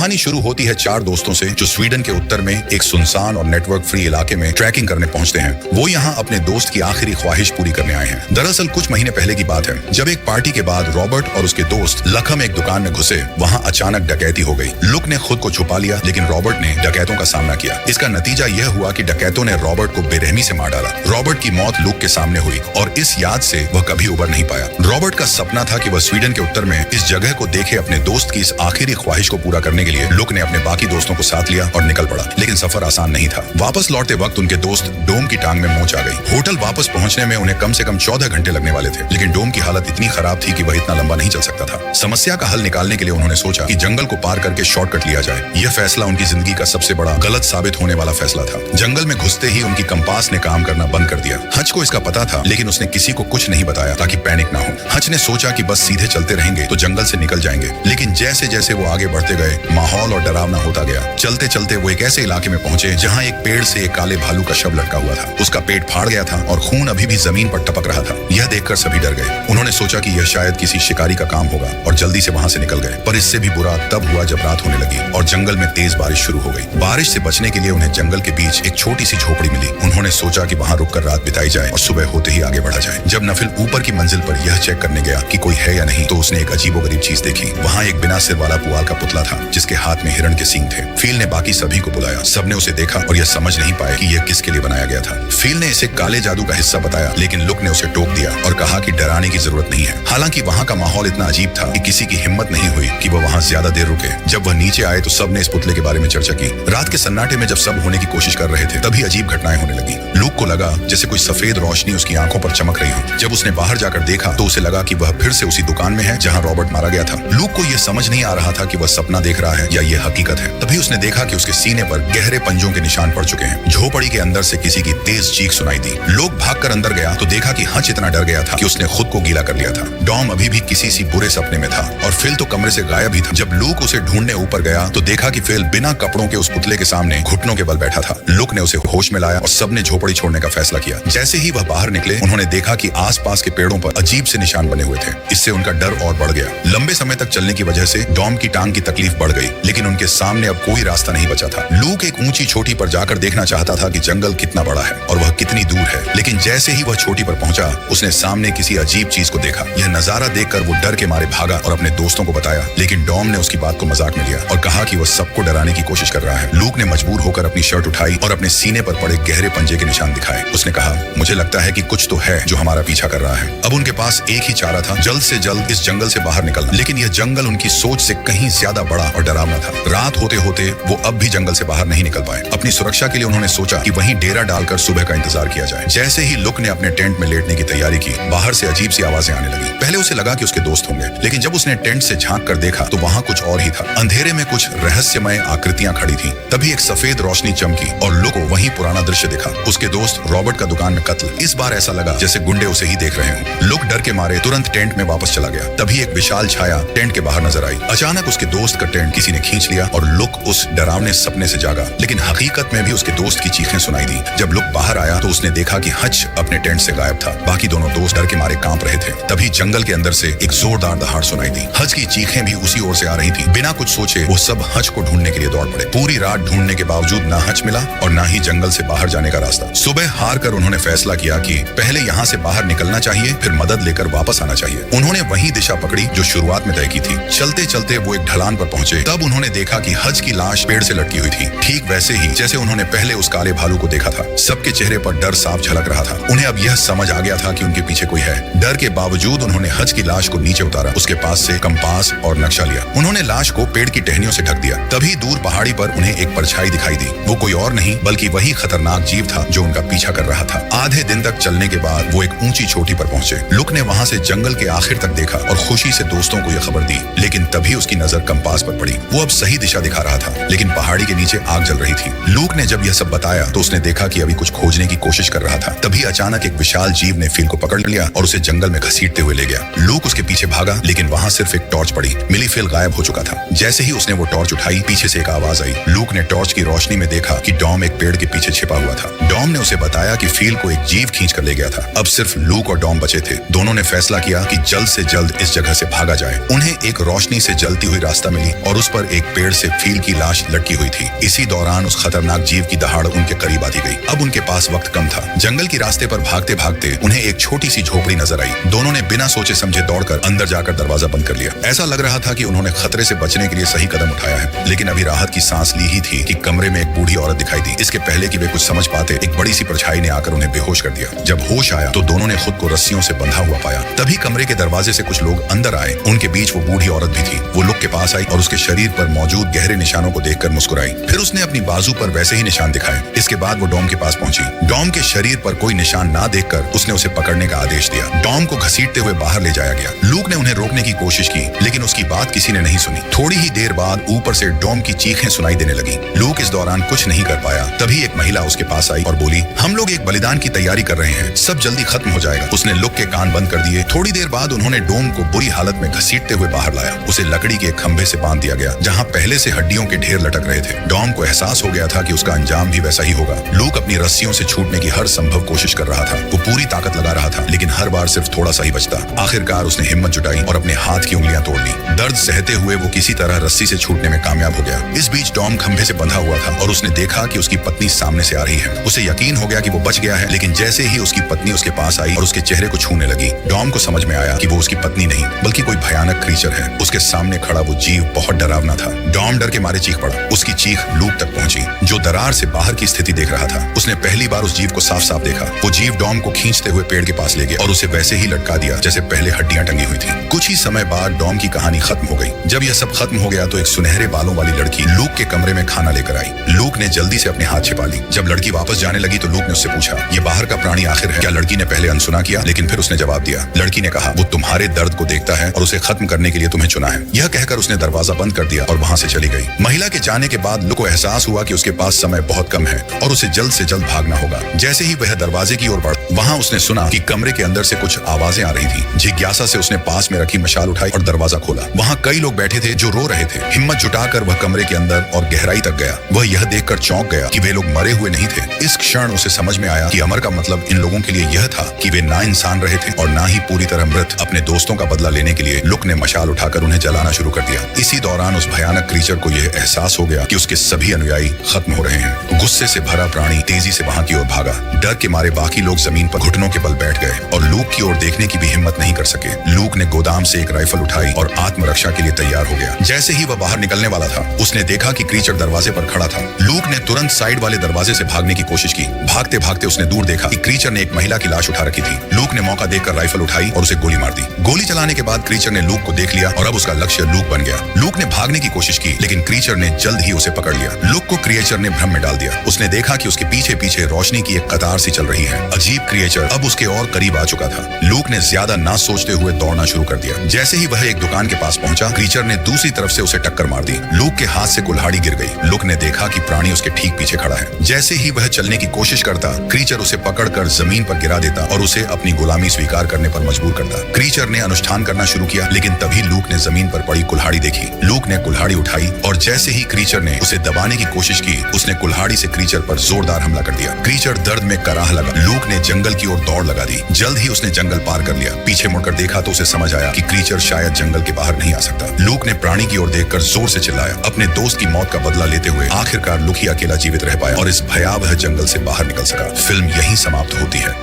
कहानी शुरू होती है चार दोस्तों से जो स्वीडन के उत्तर में एक सुनसान और नेटवर्क फ्री इलाके में ट्रैकिंग करने पहुंचते हैं। वो यहाँ अपने दोस्त की आखिरी ख्वाहिश पूरी करने आए हैं। दरअसल कुछ महीने पहले की बात है, जब एक पार्टी के बाद रॉबर्ट और उसके दोस्त लखम एक दुकान में घुसे, वहाँ अचानक डकैती हो गई। लुक ने खुद को छुपा लिया, लेकिन रॉबर्ट ने डकैतों का सामना किया। इसका नतीजा यह हुआ कि डकैतों ने रॉबर्ट को बेरहमी से मार डाला। रॉबर्ट की मौत लुक के सामने हुई और इस याद से वह कभी उबर नहीं पाया। रॉबर्ट का सपना था कि वह स्वीडन के उत्तर में इस जगह को देखे अपने दोस्त की इस आखिरी ख्वाहिश को पूरा करने के लिए लुक ने अपने बाकी दोस्तों को साथ लिया और निकल पड़ा। लेकिन सफर आसान नहीं था। वापस लौटते वक्त उनके दोस्त डोम की टांग में मोच आ गई। होटल वापस पहुंचने में उन्हें कम से कम 14 घंटे लगने वाले थे, लेकिन डोम की हालत इतनी खराब थी कि वह इतना लंबा नहीं चल सकता था। समस्या का हल निकालने के लिए उन्होंने सोचा कि जंगल को पार करके शॉर्टकट लिया जाए। यह फैसला उनकी जिंदगी का सबसे बड़ा गलत साबित होने वाला फैसला था। जंगल में घुसते ही उनकी कंपास ने काम करना बंद कर दिया। हच को इसका पता था, लेकिन उसने किसी को कुछ नहीं बताया ताकि पैनिक ना हो। हच ने सोचा कि बस सीधे चलते रहेंगे तो जंगल से निकल जाएंगे, लेकिन जैसे जैसे वो आगे बढ़ते गए माहौल और डरावना होता गया। चलते चलते वो एक ऐसे इलाके में पहुंचे जहां एक पेड़ से एक काले भालू का शव लटका हुआ था। उसका पेट फाड़ गया था और खून अभी भी जमीन पर टपक रहा था। यह देखकर सभी डर गए। उन्होंने सोचा कि यह शायद किसी शिकारी का काम होगा और जल्दी से वहां से निकल गए। पर इससे भी बुरा तब हुआ जब रात होने लगी और जंगल में तेज बारिश शुरू हो गई। बारिश से बचने के लिए उन्हें जंगल के बीच एक छोटी सी झोपड़ी मिली। उन्होंने सोचा कि वहां रुककर रात बिताई जाए और सुबह होते ही आगे बढ़ा जाए। जब नफिल ऊपर की मंजिल पर यह चेक करने गया कि कोई है या नहीं, तो उसने एक अजीबोगरीब चीज देखी। वहां एक बिना सिर वाला पुआल का पुतला था जिसके हाथ में हिरण के सींग थे। फील ने बाकी सभी को बुलाया। सबने उसे देखा और यह समझ नहीं पाए कि यह किसके लिए बनाया गया था। फील ने इसे काले जादू का हिस्सा बताया, लेकिन लुक ने उसे टोक दिया और कहा कि डराने की जरूरत नहीं है। हालांकि वहां का माहौल इतना अजीब था कि किसी की हिम्मत नहीं हुई कि वह वहां ज्यादा देर रुके। जब वह नीचे आए तो सबने इस पुतले के बारे में चर्चा की। रात के सन्नाटे में जब सब होने की कोशिश कर रहे थे, तभी अजीब घटनाएं होने लगी। लुक को लगा जैसे कोई सफेद रोशनी उसकी आंखों पर चमक रही हो। जब उसने बाहर जाकर देखा तो उसे लगा कि वह फिर से उसी दुकान में है जहां रॉबर्ट मारा गया था। लुक को यह समझ नहीं आ रहा था कि वह सपना देख रहा है या यह हकीकत है। तभी उसने देखा कि उसके सीने पर गहरे पंजों के निशान पड़ चुके हैं। झोपड़ी के अंदर से किसी की तेज चीख सुनाई दी। लोग भागकर अंदर गया तो देखा कि हच इतना डर गया था कि उसने खुद को गीला कर लिया था। डॉम अभी भी किसी सी बुरे सपने में था और फिल तो कमरे से गायब ही था। जब लुक उसे ढूंढने ऊपर गया तो देखा कि फिल बिना कपड़ों के उस पुतले के सामने घुटनों के बल बैठा था। लुक ने उसे होश में लाया और सबने झोपड़ी छोड़ने का फैसला किया। जैसे ही वह बाहर निकले, उन्होंने देखा कि आसपास के पेड़ों पर अजीब से निशान बने हुए थे। इससे उनका डर और बढ़ गया। लंबे समय तक चलने की वजह से डॉम की टांग की तकलीफ बढ़ गई, लेकिन उनके सामने अब कोई रास्ता नहीं बचा था। लुक एक ऊंची चोटी पर जाकर देखना चाहता था कि जंगल कितना बड़ा है और वह कितनी दूर है, लेकिन जैसे ही वह चोटी पर पहुंचा, उसने सामने किसी अजीब चीज को देखा। यह नजारा देखकर वो डर के मारे भागा और अपने दोस्तों को बताया, लेकिन डॉम ने उसकी बात को मजाक में लिया और कहा कि वह सबको डराने की कोशिश कर रहा है। लुक ने मजबूर होकर अपनी शर्ट उठाई और अपने सीने पर पड़े गहरे पंजे के निशान दिखाए। उसने कहा, मुझे लगता है कि कुछ तो है जो हमारा पीछा कर रहा है। अब उनके पास एक ही चारा था, जल्द से जल्द इस जंगल से बाहर निकलना। लेकिन यह जंगल उनकी सोच से कहीं ज्यादा बड़ा और डरावना था। रात होते होते वो अब भी जंगल से बाहर नहीं निकल पाए। अपनी सुरक्षा के लिए उन्होंने सोचा कि वहीं डेरा डालकर सुबह का इंतजार किया जाए। जैसे ही लुक ने अपने टेंट में लेटने की तैयारी की, बाहर से अजीब सी आवाजें आने लगी। पहले उसे लगा कि उसके दोस्त होंगे, लेकिन जब उसने टेंट से झांक कर देखा तो वहां कुछ और ही था। अंधेरे में कुछ रहस्यमय आकृतियां खड़ी थीं। तभी एक सफेद रोशनी चमकी और लुक को वही पुराना दृश्य दिखा। उसके दोस्त रॉबर्ट का दुकान में कत्ल। इस बार ऐसा लगा जैसे गुंडे उसे ही देख रहे हों। लुक डर के मारे तुरंत टेंट में वापस चला गया। तभी एक विशाल छाया टेंट के बाहर नजर आई। अचानक उसके दोस्त का टेंट किसी ने खींच लिया और लुक उस डरावने सपने से जागा, लेकिन हकीकत में भी उसके दोस्त की चीखें सुनाई दी। जब लुक बाहर आया तो उसने देखा कि हच अपने टेंट से गायब था। बाकी दोनों दोस्त डर के मारे कांप रहे थे। तभी जंगल के अंदर से एक जोरदार दहाड़ सुनाई दी। हच की चीखें भी उसी ओर से आ रही थी। बिना कुछ सोचे वो सब हच को ढूंढने के लिए दौड़ पड़े। पूरी रात ढूंढने के बावजूद ना हच मिला और ना ही जंगल से बाहर जाने का रास्ता। सुबह हार कर उन्होंने फैसला किया कि पहले यहाँ से बाहर निकलना चाहिए, फिर मदद लेकर वापस आना चाहिए। उन्होंने वही दिशा पकड़ी जो शुरुआत में तय की थी। चलते चलते वो एक ढलान पर पहुंचे। तब उन्होंने देखा कि हच की लाश पेड़ से लटकी हुई थी, ठीक वैसे ही जैसे उन्होंने पहले उस काले भालू को देखा था। सबके चेहरे पर डर साफ झलक रहा था। उन्हें अब यह समझ आ गया था कि उनके पीछे कोई है। डर के बावजूद उन्होंने हच की लाश को नीचे उतारा। उसके पास से कंपास और नक्शा लिया। उन्होंने लाश को पेड़ की टहनियों से ढक दिया। तभी दूर पहाड़ी पर उन्हें एक परछाई दिखाई दी। वो कोई और नहीं बल्कि वही खतरनाक जीव था जो उनका पीछा कर रहा था। आधे दिन तक चलने के बाद वो एक ऊंची चोटी पर पहुंचे। लुक ने वहां से जंगल के आखिर तक देखा और खुशी से दोस्तों को यह खबर दी, लेकिन तभी उसकी नजर कंपास पर पड़ी। वो अब सही दिशा दिखा रहा था, लेकिन पहाड़ी के नीचे आग जल रही थी। लुक ने जब यह सब बताया तो उसने देखा कि अभी कुछ खोजने की कोशिश कर रहा था। तभी अचानक एक विशाल जीव ने फिल को पकड़ लिया और उसे जंगल में घसीटते हुए ले गया। लुक उसके पीछे भागा, लेकिन वहां सिर्फ एक टॉर्च पड़ी। मिली फिल गायब हो चुका था। जैसे ही उसने वो टॉर्च उठाई, पीछे से एक आवाज आई। लुक ने टॉर्च की रोशनी में देखा कि डॉम एक पेड़ के पीछे छिपा हुआ था। डॉम ने उसे बताया कि फील को एक जीव खींच कर ले गया था। अब सिर्फ लुक और डॉम बचे थे। दोनों ने फैसला किया कि जल्द से जल्द इस जगह से भागा जाए। उन्हें एक रोशनी से जलती हुई रास्ता मिली और उस पर एक पेड़ से फील की लाश लटकी हुई थी। इसी दौरान उस खतरनाक जीव की दहाड़ उनके करीब आती गई। अब उनके पास वक्त कम था। जंगल की रास्ते पर भागते भागते उन्हें एक छोटी सी झोपड़ी नजर आई। दोनों ने बिना सोचे समझे दौड़कर अंदर जाकर दरवाजा बंद कर लिया। ऐसा लग रहा था कि उन्होंने खतरे से बचने के लिए सही कदम उठाया है, लेकिन अभी राहत की सांस ली ही थी कि कमरे में एक बूढ़ी औरत दिखाई दी। इसके पहले कि वे कुछ समझ पाते, एक बड़ी सी परछाई ने आकर उन्हें बेहोश कर दिया। जब होश आया तो दोनों ने खुद को रस्सियों से बंधा हुआ पाया। तभी कमरे के दरवाजे से कुछ लोग अंदर आए। उनके बीच वो बूढ़ी औरत भी थी। वो लुक के पास आई और उसके शरीर पर मौजूद गहरे निशानों को देखकर मुस्कुराई। फिर उसने अपनी बाजू पर वैसे ही निशान दिखाए। इसके बाद वो डॉम के पास पहुंची। डॉम के शरीर पर कोई निशान ना देखकर उसने उसे पकड़ने का आदेश दिया। डॉम को घसीटते हुए बाहर ले जाया गया। लूक ने उन्हें रोकने की कोशिश की, लेकिन उसकी बात किसी ने नहीं सुनी। थोड़ी ही देर बाद ऊपर से डॉम की चीखें सुनाई देने लगी। लूक इस दौरान कुछ नहीं कर पाया। तभी एक महिला उसके पास आई और बोली, हम लोग एक बलिदान की तैयारी कर रहे हैं, सब जल्दी खत्म हो जाएगा। उसने लुक के कान बंद कर दिए। थोड़ी देर बाद उन्होंने डॉम को बुरी हालत में घसीटते हुए बाहर लाया। उसे लकड़ी के एक खंभे से बांध दिया गया, जहां पहले से हड्डियों के ढेर लटक रहे थे। डॉम को एहसास हो गया था कि उसका अंजाम भी वैसा ही होगा। लूक अपनी रस्सियों से छूटने की हर संभव कोशिश कर रहा था। वो पूरी ताकत लगा रहा था, लेकिन हर बार सिर्फ थोड़ा सा ही बचता। आखिरकार उसने हिम्मत जुटाई और अपने हाथ की उंगलियां तोड़ ली। दर्द सहते हुए वो किसी तरह रस्सी से छूटने में कामयाब हो गया। इस बीच डॉम खंभे से बंधा हुआ था और उसने देखा कि उसकी पत्नी सामने से आ रही है। उसे यकीन हो गया कि वो बच गया है, लेकिन जैसे ही उसकी पत्नी उसके पास आई और उसके चेहरे को छूने लगी, डॉम को समझ में आया कि वो उसकी पत्नी नहीं बल्कि कोई भयानक क्रीचर है। उसके सामने खड़ा वो जीव बहुत डरावना था। डॉम डर के मारे चीख पड़ा। उसकी चीख लूक तक पहुंची, जो दरार से बाहर की स्थिति देख रहा था। उसने पहली बार उस जीव को साफ साफ देखा। वो जीव डॉम को खींचते हुए पेड़ के पास ले गया और उसे वैसे ही लटका दिया जैसे पहले हड्डियां टंगी हुई थी। कुछ ही समय बाद डॉम की कहानी खत्म हो गई। जब यह सब खत्म हो गया तो एक सुनहरे बालों वाली लड़की लूक के कमरे में खाना लेकर आई। लूक ने जल्दी से अपने हाथ छिपा ली। जब लड़की वापस जाने लगी तो लूक ने उससे पूछा, ये बाहर का प्राणी आखिर है क्या? लड़की ने पहले अनसुना किया, लेकिन फिर उसने जवाब दिया। लड़की ने कहा, वो तुम्हारे दर्द को देखता है और उसे खत्म करने के लिए तुम्हें चुना है। यह कहकर उसने दरवाजा बंद कर दिया और वहां से चली गई। महिला के जाने के बाद लूक को एहसास हुआ कि उसके पास समय बहुत कम है और उसे जल्द से जल्द भागना होगा। जैसे ही वह दरवाजे की ओर बढ़ा, वहां उसने सुना कि कमरे के अंदर से कुछ आवाजें आ रही थी। जिज्ञासा से उसने पास में रखी मशाल उठाई और दरवाजा खोला। वहां कई लोग बैठे थे जो रो रहे थे। हिम्मत जुटाकर वह कमरे के अंदर और गहराई तक गया। वह यह देखकर चौंक गया कि वे लोग मरे हुए नहीं थे। इस क्षण उसे समझ में आया कि अमर का मतलब इन लोगों के लिए यह था कि वे ना इंसान रहे थे और ना ही पूरी तरह मृत। अपने दोस्तों का बदला लेने के लिए लुक ने मशाल उठाकर उन्हें जलाना शुरू कर दिया। इसी दौरान उस भयानक क्रीचर को यह एहसास हो गया कि उसके सभी अनुयायी खत्म हो रहे हैं। गुस्से से भरा प्राणी तेजी से वहां की ओर भागा। डर के मारे बाकी लोग जमीन पर घुटनों के बल बैठ गए और लूक की ओर देखने की भी हिम्मत नहीं कर सके। लूक ने गोदाम से एक राइफल उठाई और आत्मरक्षा के लिए तैयार हो गया। जैसे ही वह बाहर निकलने वाला था, उसने देखा कि क्रीचर दरवाजे पर खड़ा था। लूक ने तुरंत साइड वाले दरवाजे से भागने की कोशिश की। भागते भागते उसने दूर देखा कि क्रीचर ने एक महिला की लाश उठा रखी थी। लूक ने मौका देखकर राइफल उठाई और उसे गोली मार दी। गोली चलाने के बाद क्रीचर ने लूक को देख लिया और अब उसका लक्ष्य लूक बन गया। लूक ने भागने की कोशिश की, लेकिन क्रीचर ने जल्द ही उसे पकड़ लिया। लूक को क्रीचर ने भ्रम में डाल दिया। उसने देखा कि उसके पीछे पीछे रोशनी की एक कतार सी चल रही है। अजीब क्रीचर अब उसके और करीब आ चुका था। लूक ने ज्यादा ना सोचते हुए दौड़ना शुरू कर दिया। जैसे ही वह एक दुकान के पास पहुंचा, क्रीचर ने दूसरी तरफ से उसे टक्कर मार दी। लूक के हाथ से कुल्हाड़ी गिर गई। लूक ने देखा कि प्राणी उसके ठीक पीछे खड़ा है। जैसे ही वह चलने की कोशिश करता, क्रीचर उसे पकड़कर जमीन पर गिरा देता और उसे अपनी गुलामी स्वीकार करने पर मजबूर करता। क्रीचर ने अनुष्ठान करना शुरू किया, लेकिन तभी लूक ने जमीन पर पड़ी कुल्हाड़ी देखी। लूक ने कुल्हाड़ी उठाई और जैसे ही क्रीचर ने उसे दबाने की कोशिश की, उसने कुल्हाड़ी से क्रीचर पर जोरदार हमला कर दिया। क्रीचर दर्द में कराह लगा। लूक ने जंगल की ओर दौड़ लगा दी। जल्द ही उसने जंगल पार कर लिया। पीछे मुड़कर देखा तो उसे समझ आया कि क्रीचर शायद जंगल के बाहर नहीं आ सकता। लूक ने प्राणी की ओर देखकर जोर से चिल्लाया। अपने दोस्त की मौत का बदला लेते हुए आखिरकार लूक ही अकेला जीवित रह पाया और इस भयावह जंगल से बाहर निकल सका। फिल्म यहीं समाप्त होती है।